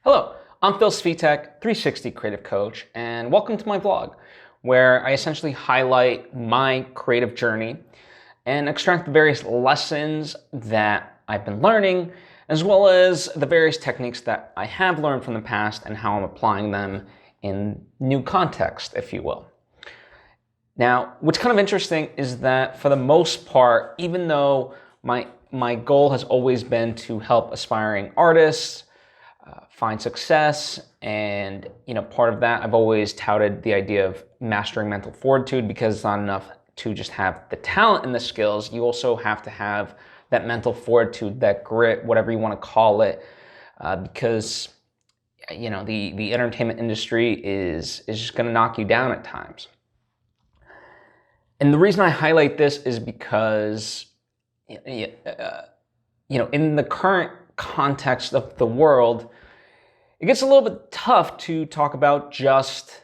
Hello, I'm Svitek, 360 creative coach, and welcome to my vlog, where I essentially highlight my creative journey and extract the various lessons that I've been learning, as well as the various techniques that I have learned from the past and how I'm applying them in new context, if you will. Now, what's kind of interesting is that for the most part, even though my goal has always been to help aspiring artists find success, and part of that, I've always touted the idea of mastering mental fortitude, because it's not enough to just have the talent and the skills. You also have to have that mental fortitude, that grit, whatever you want to call it, because the entertainment industry is just going to knock you down at times. And the reason I highlight this is because in the current context of the world, it gets a little bit tough to talk about just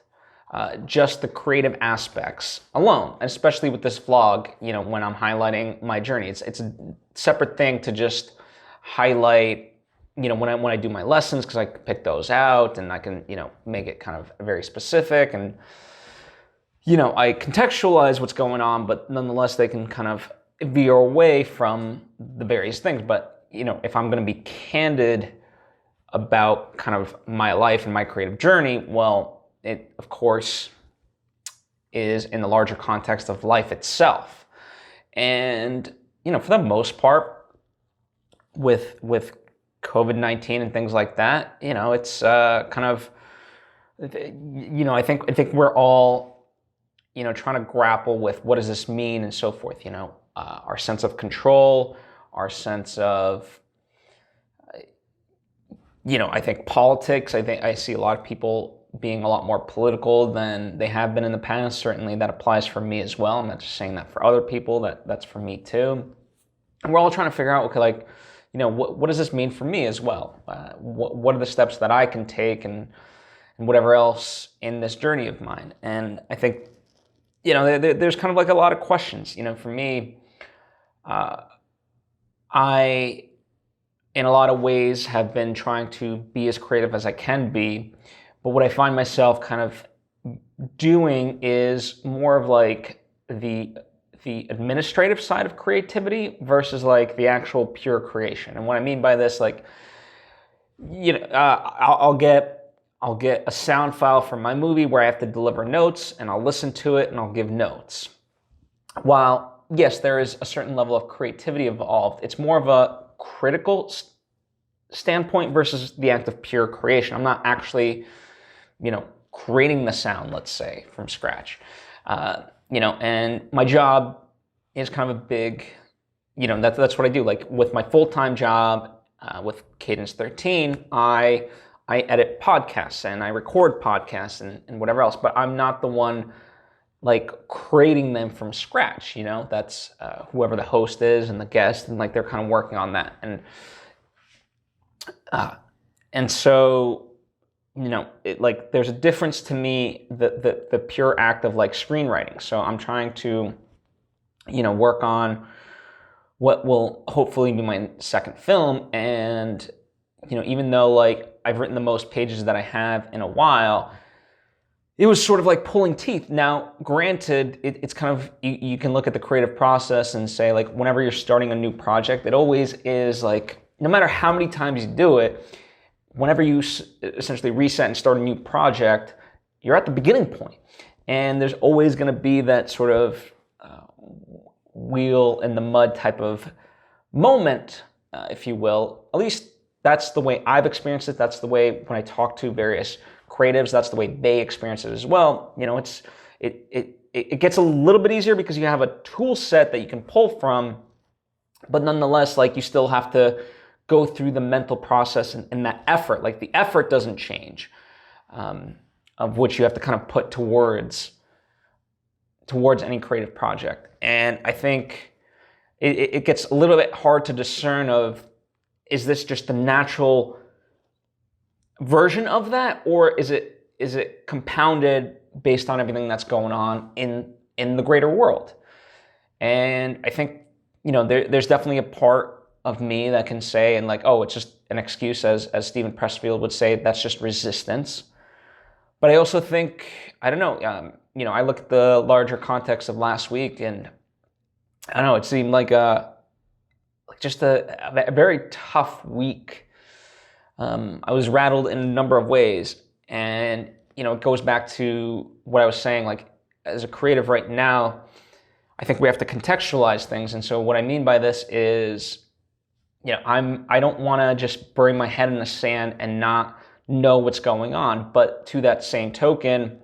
the creative aspects alone, especially with this vlog. When I'm highlighting my journey, it's a separate thing to just highlight. When I do my lessons, because I can pick those out and I can make it kind of very specific, and I contextualize what's going on, but nonetheless they can kind of veer away from the various things. But if I'm going to be candid about kind of my life and my creative journey, well, it of course is in the larger context of life itself. And for the most part, with COVID-19 and things like that, it's kind of, I think we're all trying to grapple with what does this mean and so forth. Our sense of control, our sense of I think politics. I see a lot of people being a lot more political than they have been in the past. Certainly that applies for me as well. I'm not just saying that for other people, that's for me too. And we're all trying to figure out, okay, what does this mean for me as well? What are the steps that I can take and whatever else in this journey of mine? And I think, there's kind of like a lot of questions. For me, I, in a lot of ways, have been trying to be as creative as I can be, but what I find myself kind of doing is more of like the administrative side of creativity versus like the actual pure creation. And what I mean by this, like, I'll get a sound file from my movie where I have to deliver notes, and I'll listen to it and I'll give notes. While yes, there is a certain level of creativity involved, it's more of a critical standpoint versus the act of pure creation. I'm not actually, creating the sound, let's say, from scratch. And my job is kind of a big, that's what I do. Like with my full-time job, with Cadence 13, I edit podcasts and I record podcasts and whatever else, but I'm not the one like creating them from scratch. That's whoever the host is and the guest, and like they're kind of working on that. And so, there's a difference to me, the pure act of like screenwriting. So I'm trying to, work on what will hopefully be my second film. And, even though like I've written the most pages that I have in a while, it was sort of like pulling teeth. Now, granted, it's kind of, you can look at the creative process and say, like, whenever you're starting a new project, it always is like, no matter how many times you do it, whenever you essentially reset and start a new project, you're at the beginning point. And there's always going to be that sort of wheel in the mud type of moment, if you will. At least that's the way I've experienced it. That's the way when I talk to various creatives, that's the way they experience it as well. It gets a little bit easier because you have a tool set that you can pull from, but nonetheless, like, you still have to go through the mental process and that effort. Like, the effort doesn't change, of which you have to kind of put towards any creative project. And I think it gets a little bit hard to discern of, is this just the natural version of that, or is it compounded based on everything that's going on in the greater world? And I think there's definitely a part of me that can say, and like, oh, it's an excuse, as Stephen Pressfield would say. That's just resistance. But I also think, I don't know, I look at the larger context of last week, and I don't know, it seemed like just a very tough week. I was rattled in a number of ways, and it goes back to what I was saying, like as a creative right now, I think we have to contextualize things. And so what I mean by this is, I don't want to just bury my head in the sand and not know what's going on. But to that same token,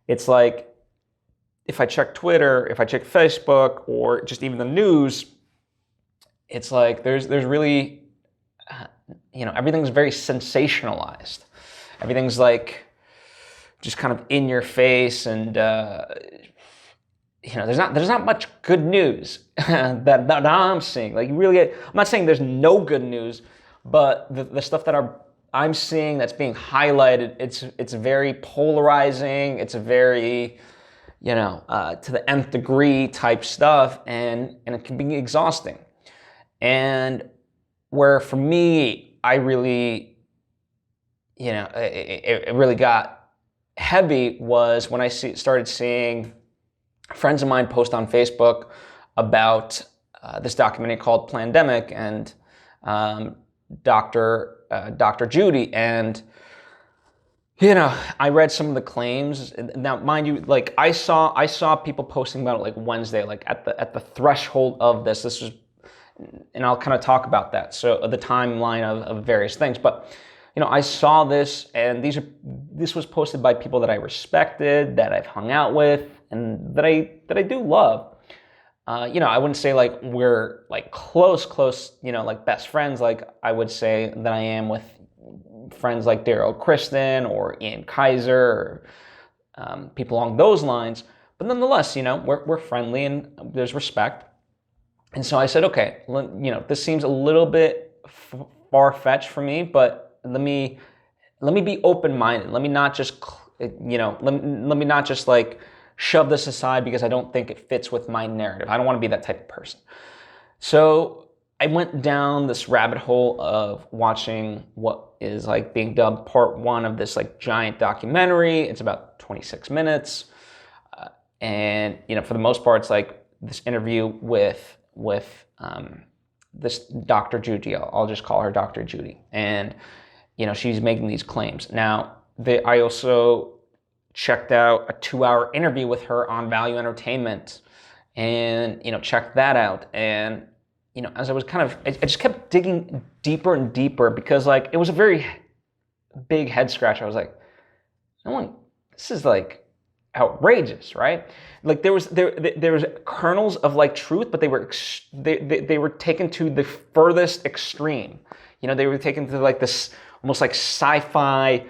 it's like if I check Twitter, if I check Facebook, or just even the news, it's like there's really, everything's very sensationalized. Everything's like just kind of in your face, and there's not much good news that I'm seeing. Like I'm not saying there's no good news, but the stuff that I'm seeing that's being highlighted, it's very polarizing. It's a very to the nth degree type stuff, and it can be exhausting. And where for me, I really, it really got heavy was when I started seeing friends of mine post on Facebook about this documentary called Plandemic, and Dr. Judy. And I read some of the claims. Now, mind you, like I saw people posting about it like Wednesday, like at the threshold of this was, and I'll kind of talk about that. So the timeline of various things, but I saw this, and this was posted by people that I respected, that I've hung out with, and that I do love. I wouldn't say like we're like close, like best friends, like I would say that I am with friends like Daryl Kristen or Ian Kaiser, or people along those lines. But nonetheless, we're friendly and there's respect. And so I said, okay, this seems a little bit far-fetched for me, but let me be open-minded. Let me not just, let me not just like shove this aside because I don't think it fits with my narrative. I don't want to be that type of person. So I went down this rabbit hole of watching what is like being dubbed part one of this like giant documentary. It's about 26 minutes. And, for the most part, it's like this interview with this Dr. Judy. I'll just call her Dr. Judy. And, she's making these claims. Now, I also checked out a 2-hour interview with her on Value Entertainment, and, checked that out. And, as I was I just kept digging deeper and deeper, because like it was a very big head scratch. I was like, this is like outrageous, right? Like there was kernels of like truth, but they were taken to the furthest extreme. They were taken to like this almost like sci-fi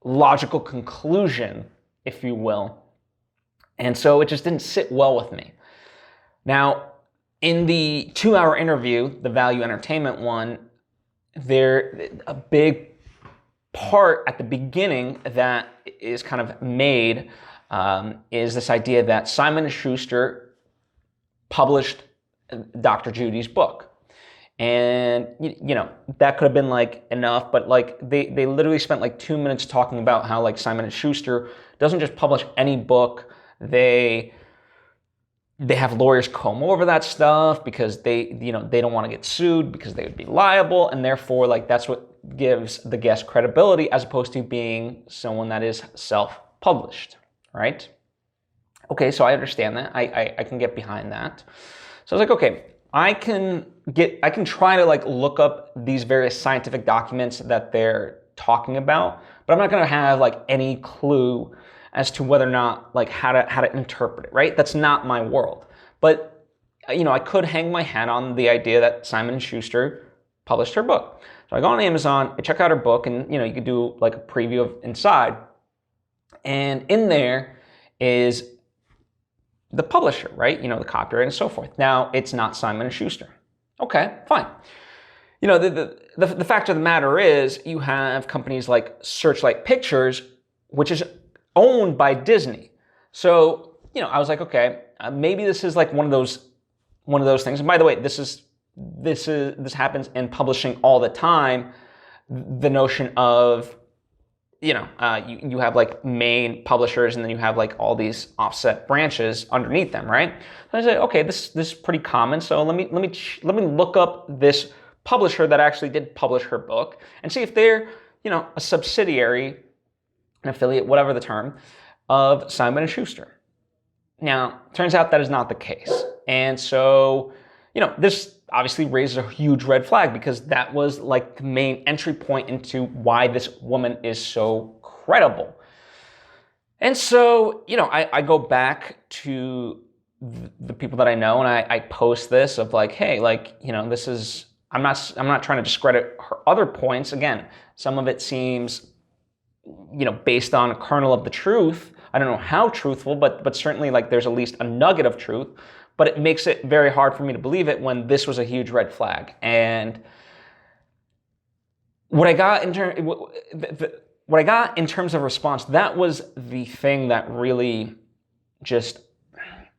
logical conclusion, if you will. And so it just didn't sit well with me. Now, in the 2-hour interview, the Value Entertainment one, a big part at the beginning that is kind of made is this idea that Simon & Schuster published Dr. Judy's book. And, that could have been like enough, but like they literally spent like 2 minutes talking about how like Simon & Schuster doesn't just publish any book. They have lawyers comb over that stuff because they don't want to get sued because they would be liable, and therefore like that's what gives the guest credibility as opposed to being someone that is self-published, right? Okay, so I understand that. I can get behind that. So I was like, okay, I can try to like look up these various scientific documents that they're talking about, but I'm not going to have like any clue as to whether or not like how to interpret it, right? That's not my world. But I could hang my hat on the idea that Simon & Schuster published her book. So I go on Amazon, I check out her book, and you could do like a preview of inside. And in there is the publisher, right? The copyright and so forth. Now, it's not Simon & Schuster. Okay, fine. The fact of the matter is you have companies like Searchlight Pictures, which is owned by Disney. So, I was like, okay, maybe this is like one of those things. And by the way, this happens in publishing all the time. the notion of, you have like main publishers, and then you have like all these offset branches underneath them, right? So I say, okay, this is pretty common. So let me look up this publisher that actually did publish her book and see if they're, a subsidiary, an affiliate, whatever the term, of Simon & Schuster. Now, turns out that is not the case. And so, this obviously raises a huge red flag, because that was like the main entry point into why this woman is so credible. And so, I go back to the people that I know, and I post this of like, hey, like, this is, I'm not trying to discredit her other points. Again, some of it seems, based on a kernel of the truth. I don't know how truthful, but certainly like there's at least a nugget of truth. But it makes it very hard for me to believe it when this was a huge red flag. And what I got in terms of response, that was the thing that really just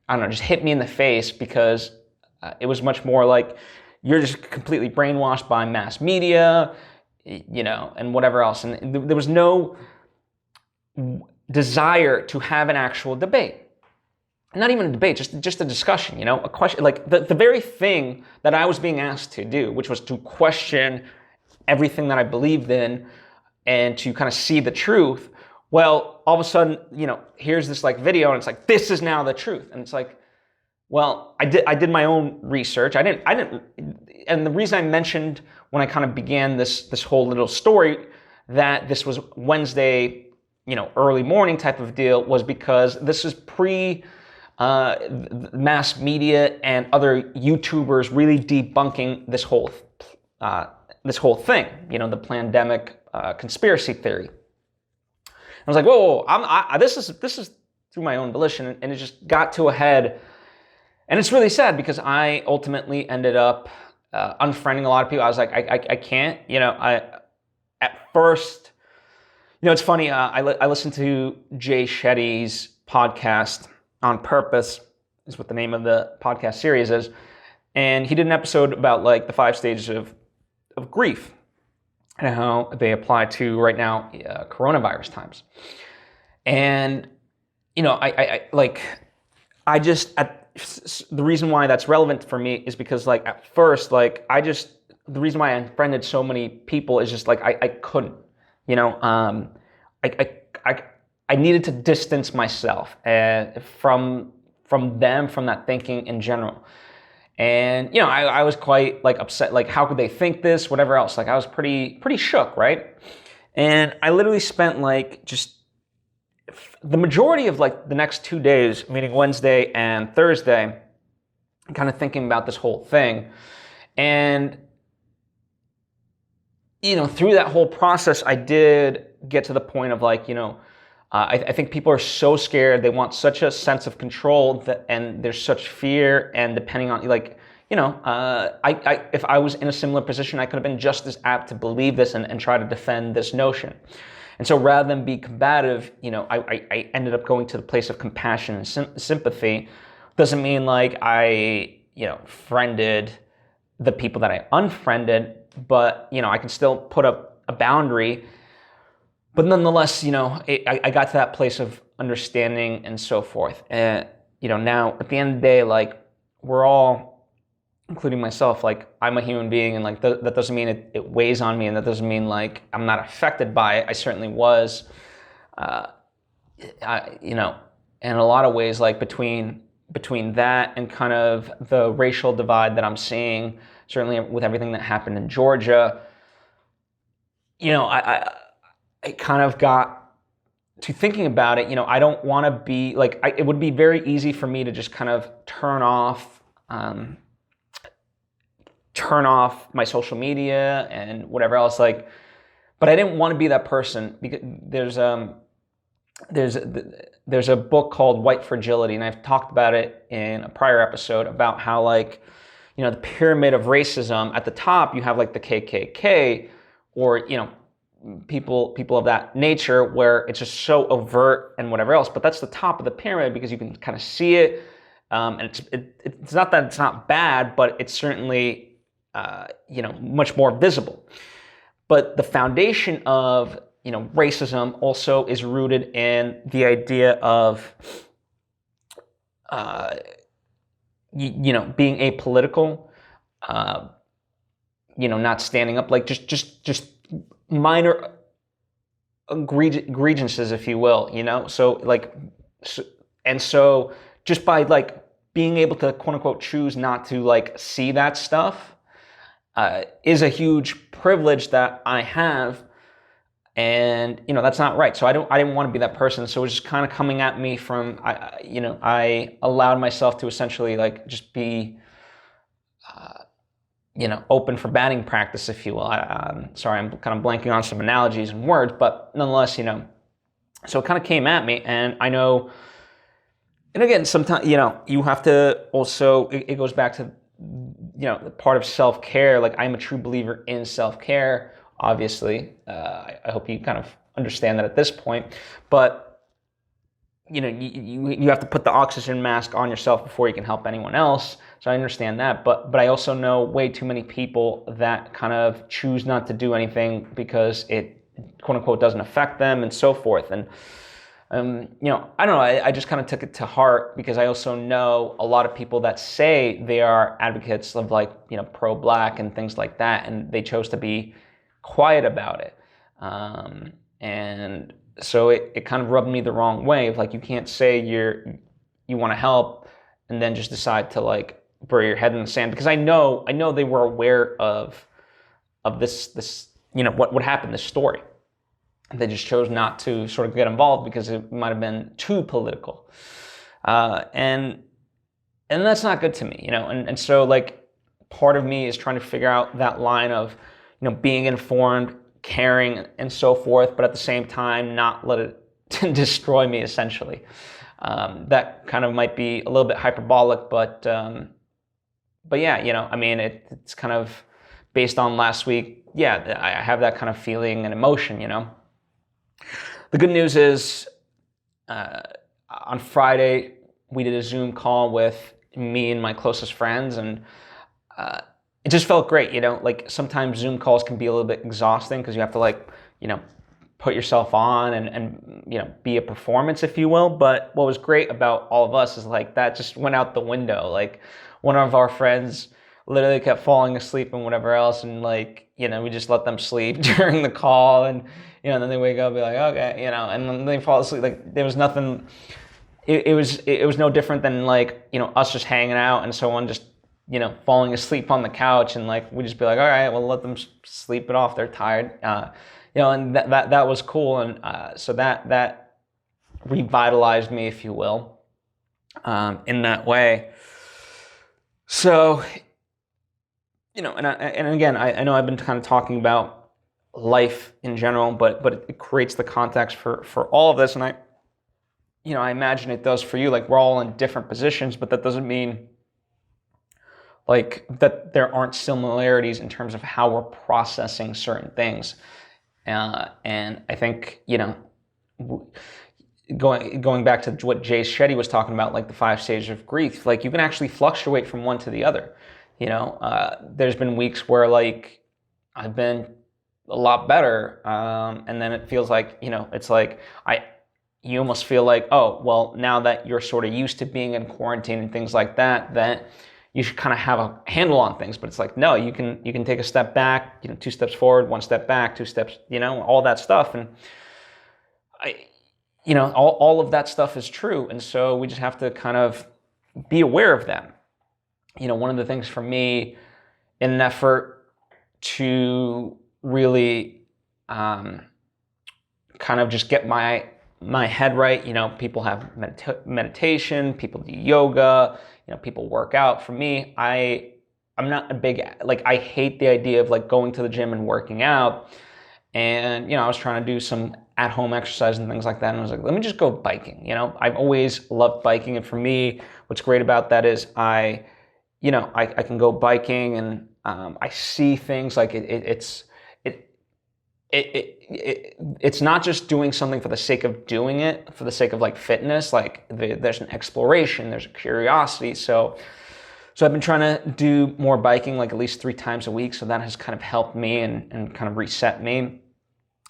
hit me in the face, because it was much more like, you're just completely brainwashed by mass media, and whatever else. And there was no desire to have an actual debate. Not even a debate, just a discussion, a question, like the very thing that I was being asked to do, which was to question everything that I believed in and to kind of see the truth. Well, all of a sudden, here's this like video, and it's like, this is now the truth. And it's like, well, I did my own research. I didn't, and the reason I mentioned when I kind of began this whole little story that this was Wednesday, early morning type of deal, was because this is mass media and other YouTubers really debunking this whole thing, the pandemic conspiracy theory. I was like, whoa, this is through my own volition, and it just got to a head. And it's really sad, because I ultimately ended up unfriending a lot of people. I was like, I can't, at first, it's funny, I listened to Jay Shetty's podcast, On Purpose is what the name of the podcast series is. And he did an episode about like the 5 stages of grief and how they apply to right now coronavirus times. And, the reason why that's relevant for me is because like at first, like the reason why I unfriended so many people is just like, I couldn't, I needed to distance myself from them, from that thinking in general. And, I was quite like upset, like how could they think this, whatever else. Like I was pretty shook, right? And I literally spent like just the majority of like the next 2 days, meaning Wednesday and Thursday, kind of thinking about this whole thing. And, through that whole process, I did get to the point of like, I think people are so scared. They want such a sense of control and there's such fear. And depending on like, if I was in a similar position, I could have been just as apt to believe this and try to defend this notion. And so rather than be combative, I ended up going to the place of compassion and sympathy. Doesn't mean like I, friended the people that I unfriended, but, I can still put up a boundary. But nonetheless, I got to that place of understanding and so forth. And, now at the end of the day, like we're all, including myself, like I'm a human being, and like that doesn't mean it weighs on me, and that doesn't mean like I'm not affected by it. I certainly was, in a lot of ways, like between that and kind of the racial divide that I'm seeing, certainly with everything that happened in Georgia, I kind of got to thinking about it. I don't want to be like, it would be very easy for me to just kind of turn off my social media and whatever else, like, but I didn't want to be that person, because there's a book called White Fragility, and I've talked about it in a prior episode about how like, the pyramid of racism, at the top you have like the KKK, or, people of that nature, where it's just so overt and whatever else, but that's the top of the pyramid because you can kind of see it, and it's not that it's not bad, but it's certainly much more visible. But the foundation of, racism also is rooted in the idea of, being apolitical, not standing up, like just minor grievances, if you will, so just by like being able to quote unquote choose not to like see that stuff is a huge privilege that I have, and that's not right. So I didn't want to be that person. So it was just kind of coming at me from I allowed myself to essentially like just be open for batting practice, if you will. Sorry, I'm kind of blanking on some analogies and words, but nonetheless, so it kind of came at me, and I know, and again, sometimes, you have to also, it goes back to, the part of self-care. Like, I'm a true believer in self-care, obviously. I hope you kind of understand that at this point, but you have to put the oxygen mask on yourself before you can help anyone else. So I understand that, but I also know way too many people that kind of choose not to do anything because it quote unquote doesn't affect them and so forth. And I don't know, I just kind of took it to heart, because I also know a lot of people that say they are advocates of like, pro-black and things like that, and they chose to be quiet about it. And so it kind of rubbed me the wrong way of like, you can't say you want to help and then just decide to like bury your head in the sand, because I know they were aware of this what happened, this story. They just chose not to sort of get involved because it might have been too political, and that's not good to me, and so like part of me is trying to figure out that line of being informed, caring, and so forth, but at the same time not let it destroy me, essentially. That kind of might be a little bit hyperbolic, but yeah, I mean, it's kind of based on last week. Yeah, I have that kind of feeling and emotion. The good news is, on Friday we did a Zoom call with me and my closest friends, and it just felt great. Like sometimes Zoom calls can be a little bit exhausting because you have to like, put yourself on and be a performance, if you will. But what was great about all of us is like that just went out the window. Like one of our friends literally kept falling asleep and whatever else, and like, we just let them sleep during the call, and then they wake up and be like, okay, and then they fall asleep. Like there was nothing. It was no different than like, us just hanging out and someone just falling asleep on the couch, and like we just be like, all right, well, let them sleep it off. They're tired, and that was cool, and so that revitalized me, if you will, in that way. So, and again, I know I've been kind of talking about life in general, but it creates the context for all of this, and I imagine it does for you. Like we're all in different positions, but that doesn't mean like that there aren't similarities in terms of how we're processing certain things. And I think, going back to what Jay Shetty was talking about, like the 5 stages of grief, like you can actually fluctuate from one to the other. There's been weeks where like I've been a lot better, and then it feels like, it's like you almost feel like, oh, well, now that you're sort of used to being in quarantine and things like that, that you should kind of have a handle on things. But it's like, no, you can take a step back, 2 steps forward, 1 step back, 2 steps, all that stuff. And all of that stuff is true. And so we just have to kind of be aware of them. One of the things for me, in an effort to really kind of just get my head right, people have meditation, people do yoga, people work out. For me, I'm not a big, like, I hate the idea of like going to the gym and working out. And, I was trying to do some at-home exercise and things like that. And I was like, let me just go biking. I've always loved biking. And for me, what's great about that is I can go biking, and I see things like it's not just doing something for the sake of doing it, for the sake of like fitness. Like there's an exploration, there's a curiosity. So So I've been trying to do more biking, like at least 3 times a week. So that has kind of helped me and kind of reset me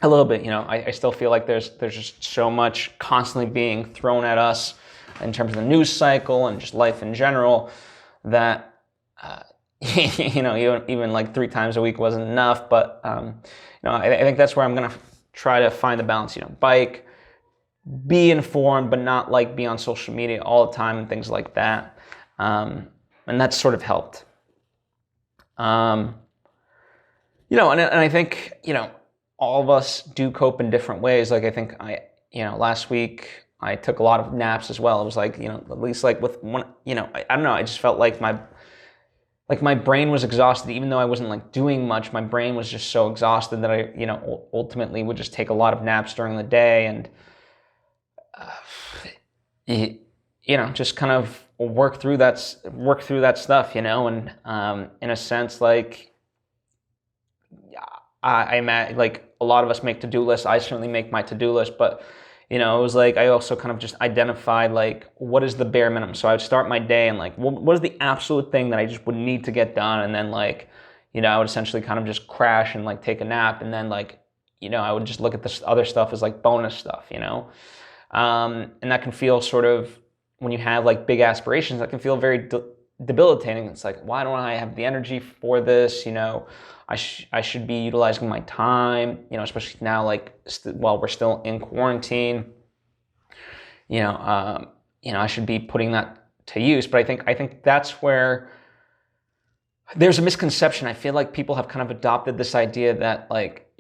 a little bit. I still feel like there's just so much constantly being thrown at us in terms of the news cycle and just life in general that, even like 3 times a week wasn't enough. But, I think that's where I'm going to try to find the balance, bike, be informed, but not like be on social media all the time and things like that. And that's sort of helped. And I think, all of us do cope in different ways. Like I think last week I took a lot of naps as well. It was like, at least like with one, I don't know. I just felt like my brain was exhausted, even though I wasn't like doing much. My brain was just so exhausted that I, ultimately would just take a lot of naps during the day and, just kind of work through that stuff, and in a sense, like I'm at, like a lot of us make to-do lists. I certainly make my to-do list, but it was like I also kind of just identified like what is the bare minimum. So I would start my day and like what is the absolute thing that I just would need to get done, and then like I would essentially kind of just crash and like take a nap, and then like I would just look at this other stuff as like bonus stuff, and that can feel sort of, when you have like big aspirations, that can feel very debilitating. It's like, why don't I have the energy for this? I should be utilizing my time, especially now, like while we're still in quarantine, I should be putting that to use. But I think that's where there's a misconception. I feel like people have kind of adopted this idea that like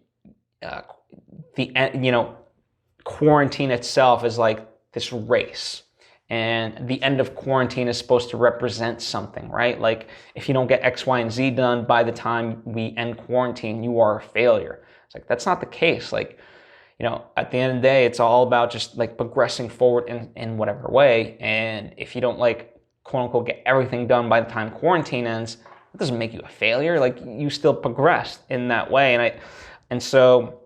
quarantine itself is like this race. And the end of quarantine is supposed to represent something, right? Like if you don't get X, Y, and Z done by the time we end quarantine, you are a failure. It's like, that's not the case. Like, at the end of the day, it's all about just like progressing forward in whatever way. And if you don't like, quote unquote, get everything done by the time quarantine ends, it doesn't make you a failure. Like you still progressed in that way. And so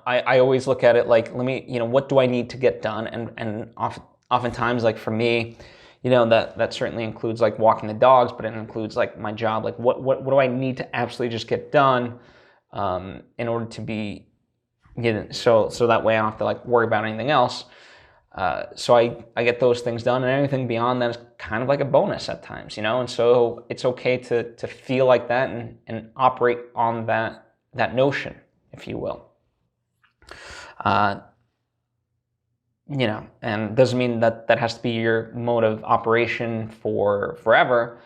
I always look at it like, let me, what do I need to get done? And oftentimes, like for me, that certainly includes like walking the dogs, but it includes like my job. Like what do I need to absolutely just get done in order to be, so that way I don't have to like worry about anything else. So I get those things done, and anything beyond that is kind of like a bonus at times, and so it's okay to feel like that and operate on that notion, if you will. And doesn't mean that has to be your mode of operation for forever,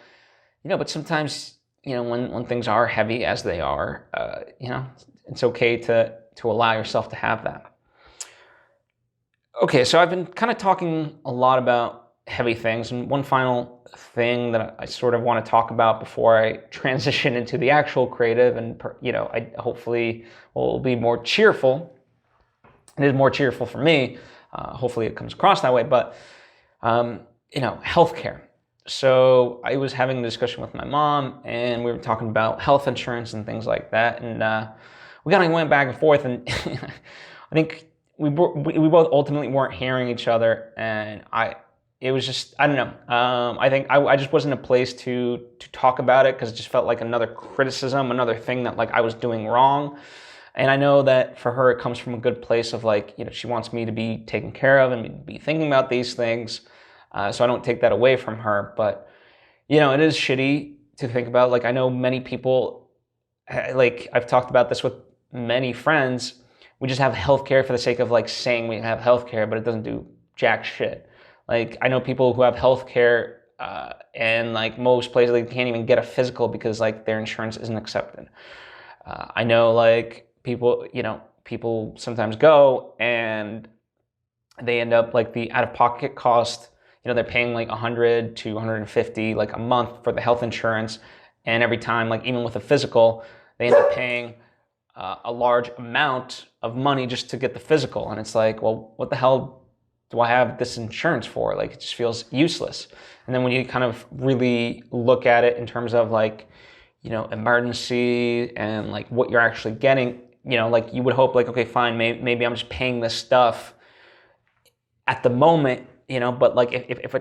but sometimes, when things are heavy as they are, it's okay to allow yourself to have that. Okay, so I've been kind of talking a lot about heavy things, and one final thing that I sort of want to talk about before I transition into the actual creative, and I hopefully will be more cheerful. It is more cheerful for me. Hopefully it comes across that way, but healthcare. So I was having a discussion with my mom, and we were talking about health insurance and things like that, and we kind of went back and forth, and I think we both ultimately weren't hearing each other, and it was just, I don't know. I think I just wasn't in a place to talk about it, because it just felt like another criticism, another thing that like I was doing wrong. And I know that for her, it comes from a good place of like, she wants me to be taken care of and be thinking about these things. So I don't take that away from her. But, it is shitty to think about. Like, I know many people, like I've talked about this with many friends, we just have healthcare for the sake of like saying we have healthcare, but it doesn't do jack shit. Like, I know people who have healthcare and like most places they can't even get a physical because like their insurance isn't accepted. I know like people sometimes go and they end up like the out-of-pocket cost, they're paying like $100 to $150 like a month for the health insurance, and every time, like even with a physical, they end up paying a large amount of money just to get the physical. And it's like, well, what the hell do I have this insurance for? Like, it just feels useless. And then when you kind of really look at it in terms of like, emergency and like what you're actually getting, like you would hope like, okay, fine, maybe I'm just paying this stuff at the moment, but like if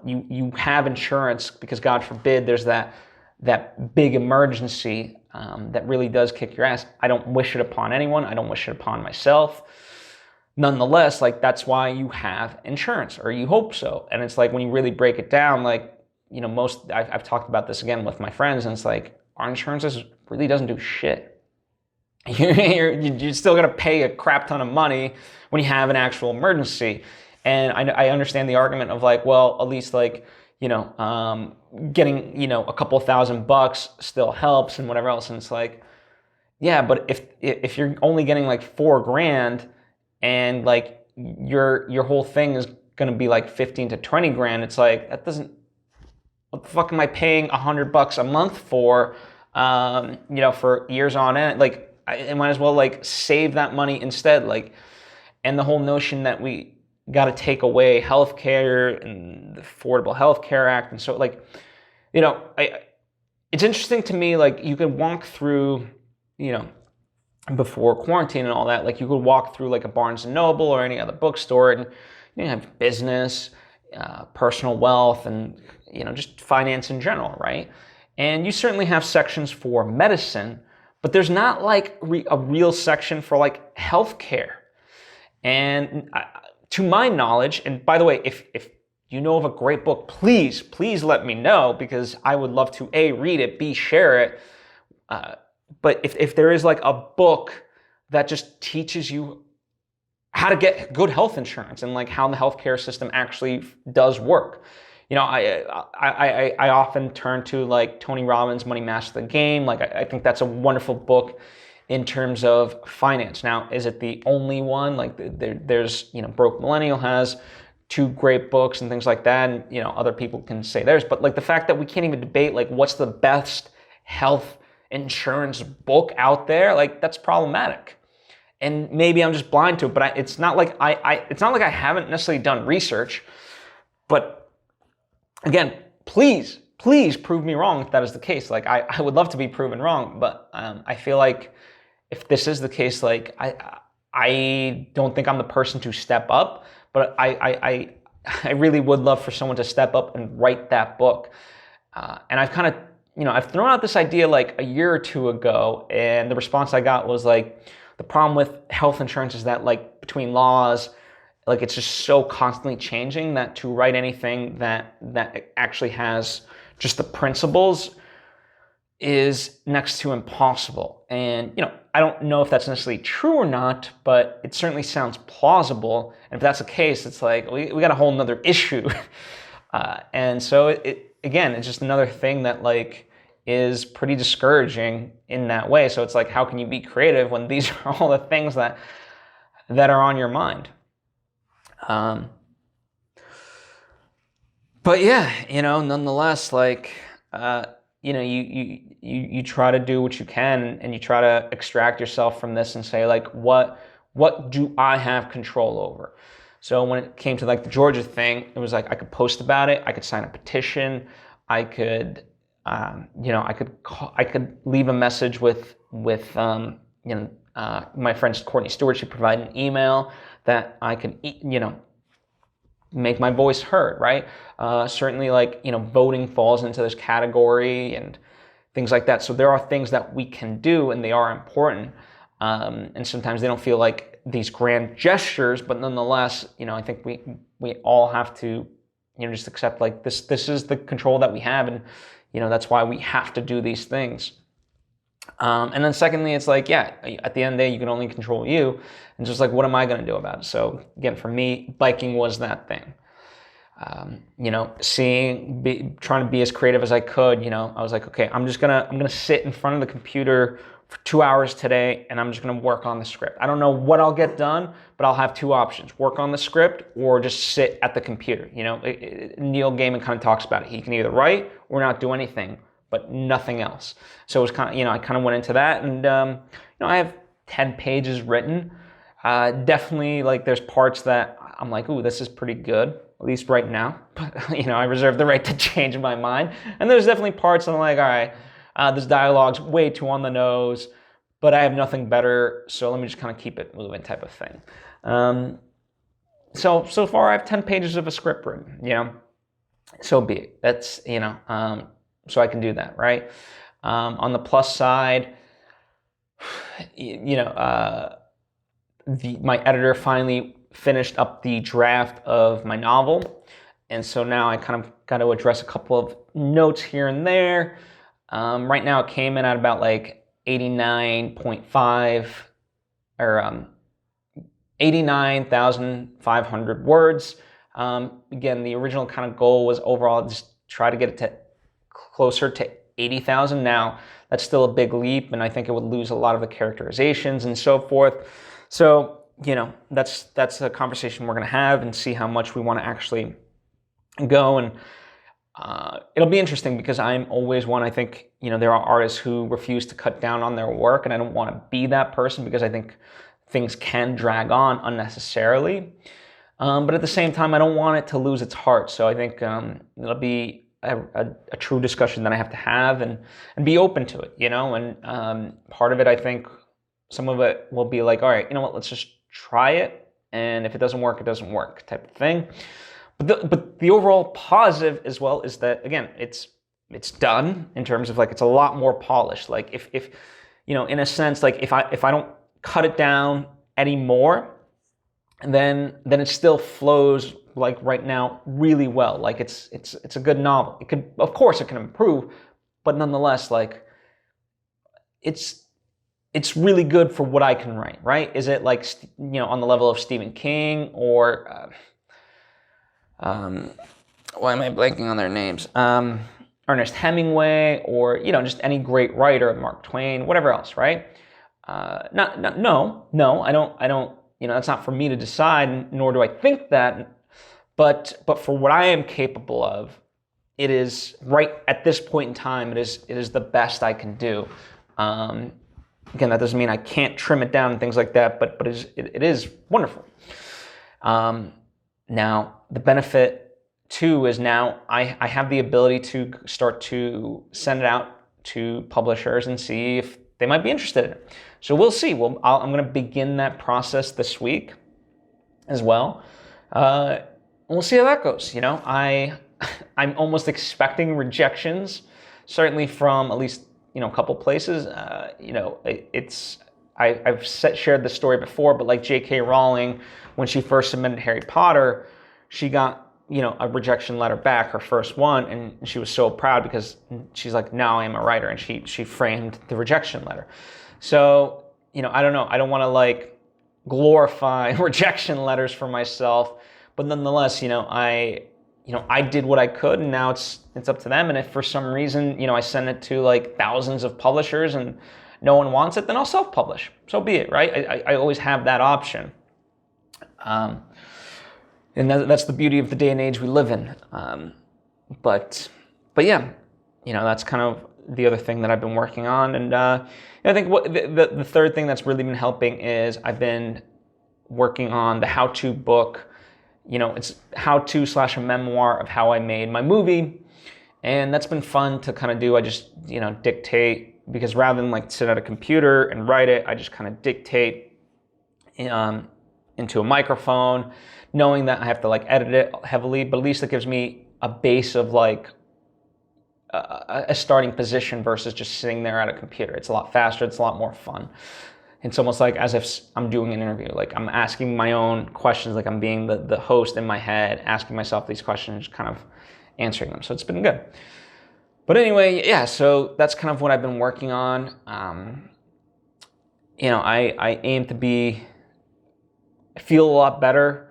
you have insurance because God forbid there's that big emergency that really does kick your ass. I don't wish it upon anyone. I don't wish it upon myself. Nonetheless, like that's why you have insurance, or you hope so. And it's like when you really break it down, like, I've talked about this again with my friends, and it's like our insurance really doesn't do shit. You're still gonna pay a crap ton of money when you have an actual emergency. And I understand the argument of like, well, at least like, getting, a couple $1,000 still helps and whatever else. And it's like, yeah, but if you're only getting like $4,000 and like your whole thing is going to be like 15 to 20 grand, it's like, what the fuck am I paying $100 a month for, for years on end? Like, I might as well like save that money instead. Like, and the whole notion that we got to take away healthcare and the Affordable Health Care Act. And so like, it's interesting to me, like you could walk through, before quarantine and all that, like you could walk through like a Barnes and Noble or any other bookstore, and you have business, personal wealth, and just finance in general, right? And you certainly have sections for medicine, but there's not like a real section for like healthcare. And to my knowledge, and by the way, if you know of a great book, please let me know, because I would love to A, read it, B, share it. But if there is like a book that just teaches you how to get good health insurance and like how the healthcare system actually does work. I often turn to like Tony Robbins' Money Master the Game. Like I think that's a wonderful book in terms of finance. Now, is it the only one? Like there's, Broke Millennial has 2 great books and things like that. And, other people can say theirs, but like the fact that we can't even debate like what's the best health insurance book out there, like that's problematic. And maybe I'm just blind to it, but it's not like I haven't necessarily done research. But again, please prove me wrong if that is the case. Like I would love to be proven wrong, but I feel like if this is the case, like I don't think I'm the person to step up, but I really would love for someone to step up and write that book. And I've kind of, I've thrown out this idea like a year or 2 ago, and the response I got was like, the problem with health insurance is that like between laws, like it's just so constantly changing that to write anything that actually has just the principles is next to impossible. And, I don't know if that's necessarily true or not, but it certainly sounds plausible. And if that's the case, it's like, we got a whole nother issue. And so it's just another thing that like is pretty discouraging in that way. So it's like, how can you be creative when these are all the things that are on your mind? But yeah, nonetheless, like, you try to do what you can, and you try to extract yourself from this and say like, what do I have control over? So when it came to like the Georgia thing, it was like I could post about it, I could sign a petition, I could I could leave a message with my friend Courtney Stewart. She provided an email that I could make my voice heard, right? Certainly like voting falls into this category and things like that. So there are things that we can do, and they are important. And sometimes they don't feel like these grand gestures, but nonetheless, I think we all have to just accept like this is the control that we have, and that's why we have to do these things. And then secondly, it's like, yeah, at the end of the day, you can only control you. And just like, what am I going to do about it? So again, for me, biking was that thing. Trying to be as creative as I could. I was like, okay, I'm gonna sit in front of the computer for 2 hours today, and I'm just gonna work on the script. I don't know what I'll get done, but I'll have 2 options: work on the script or just sit at the computer. Neil Gaiman kind of talks about it. He can either write or not do anything, but nothing else. So it was kind of, I kind of went into that, and I have 10 pages written. Definitely, like, there's parts that I'm like, ooh, this is pretty good, at least right now. But I reserve the right to change my mind. And there's definitely parts I'm like, all right, this dialogue's way too on the nose, but I have nothing better, so let me just kind of keep it moving, type of thing. so far I have 10 pages of a script written, so be it. That's, so I can do that, right? On the plus side, my editor finally finished up the draft of my novel. And so now I kind of got to address a couple of notes here and there. Right now it came in at about like 89.5 or 89,500 words. Again, the original kind of goal was overall just try to get it to closer to 80,000. Now, that's still a big leap, and I think it would lose a lot of the characterizations and so forth. So, that's a conversation we're going to have and see how much we want to actually go. And it'll be interesting because I'm always one, I think, there are artists who refuse to cut down on their work, and I don't want to be that person because I think things can drag on unnecessarily. But at the same time, I don't want it to lose its heart. So I think it'll be a true discussion that I have to have and be open to it, and part of it, I think some of it will be like, all right, let's just try it. And if it doesn't work, it doesn't work type of thing. But the overall positive as well is that, again, it's done in terms of like, it's a lot more polished. Like if in a sense, like if I don't cut it down anymore, then it still flows like right now really well. Like it's a good novel. It could, of course, it can improve, but nonetheless, like it's really good for what I can write. Right? Is it like on the level of Stephen King or why am I blanking on their names? Ernest Hemingway or just any great writer, Mark Twain, whatever else, right? No, I don't. That's not for me to decide, nor do I think that. But for what I am capable of, it is right at this point in time. It is the best I can do. Again, that doesn't mean I can't trim it down and things like that. But it is wonderful. Now the benefit too is now I have the ability to start to send it out to publishers and see if they might be interested in it. So we'll see. I'm going to begin that process this week as well. We'll see how that goes. I'm almost expecting rejections, certainly from at least a couple places. I've shared this story before, but like J.K. Rowling, when she first submitted Harry Potter, she got a rejection letter back, her first one, and she was so proud because she's like, now I am a writer, and she framed the rejection letter. So, I don't know. I don't want to like glorify rejection letters for myself, but nonetheless, I did what I could, and now it's up to them. And if for some reason, I send it to like thousands of publishers and no one wants it, then I'll self-publish. So be it, right? I always have that option. And that's the beauty of the day and age we live in. But yeah, that's kind of the other thing that I've been working on. And I think what the third thing that's really been helping is I've been working on the how-to book. It's how-to / a memoir of how I made my movie. And that's been fun to kind of do. I just, dictate, because rather than like sit at a computer and write it, I just kind of dictate into a microphone, knowing that I have to like edit it heavily, but at least it gives me a base of like a starting position versus just sitting there at a computer. It's a lot faster. It's a lot more fun. It's almost like as if I'm doing an interview. Like I'm asking my own questions, like I'm being the host in my head, asking myself these questions, kind of answering them. So it's been good. But anyway, yeah, so that's kind of what I've been working on. I aim to feel a lot better.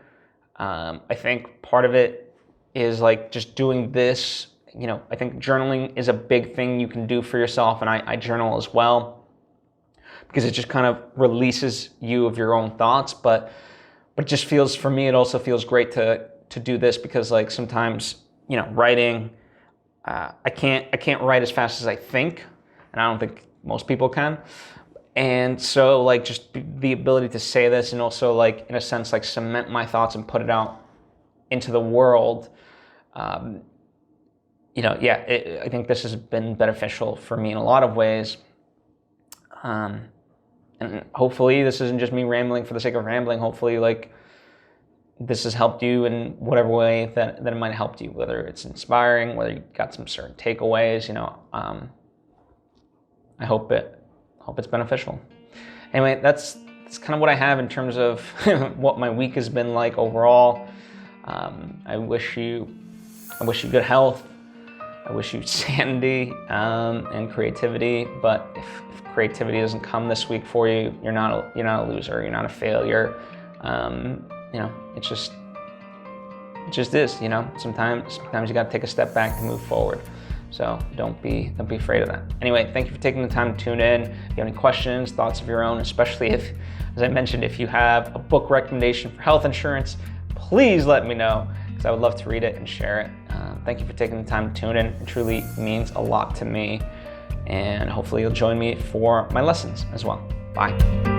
I think part of it is like just doing this. I think journaling is a big thing you can do for yourself, and I journal as well because it just kind of releases you of your own thoughts. But it just feels, for me, it also feels great to do this because like sometimes writing, I can't write as fast as I think, and I don't think most people can. And so like just the ability to say this and also like in a sense like cement my thoughts and put it out into the world, I think this has been beneficial for me in a lot of ways. And hopefully this isn't just me rambling for the sake of rambling. Hopefully like this has helped you in whatever way that it might have helped you, whether it's inspiring, whether you got some certain takeaways. I hope it's beneficial. Anyway, that's kind of what I have in terms of what my week has been like overall. I wish you good health. I wish you sanity and creativity. But if creativity doesn't come this week for you, you're not a loser. You're not a failure. It just is. Sometimes you got to take a step back to move forward. So don't be afraid of that. Anyway, thank you for taking the time to tune in. If you have any questions, thoughts of your own, especially if, as I mentioned, if you have a book recommendation for health insurance, please let me know, because I would love to read it and share it. Thank you for taking the time to tune in. It truly means a lot to me. And hopefully you'll join me for my lessons as well. Bye.